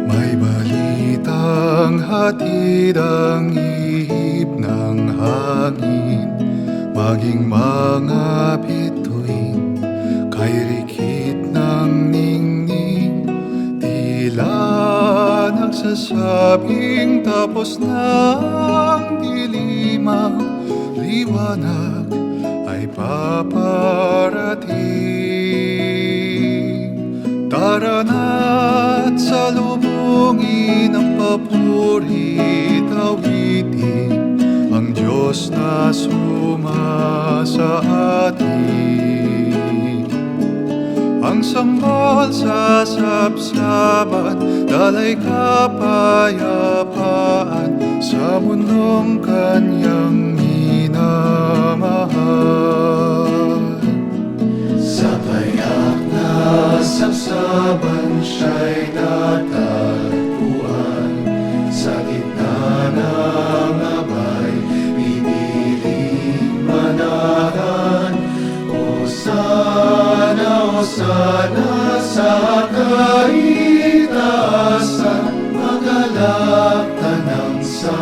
May balitang hatid ang ihip ng hangin, maging mga bituin kay rikit ng ningning. Tila nagsasabing tapos na ang dilim, ang liwanag ay paparating. Tara na't salubungin ang papuri, awitin ang Diyos na sumasa atin. Ang sambal sa sapsaban, dalay kapayapaan sa mundong kanyang minamahal. Sa payak na sapsaban siya'y natagpuan, sa gitna ng abay piniling manahan. Hosana, Hosana sa kaitaasan, magalak tanang sa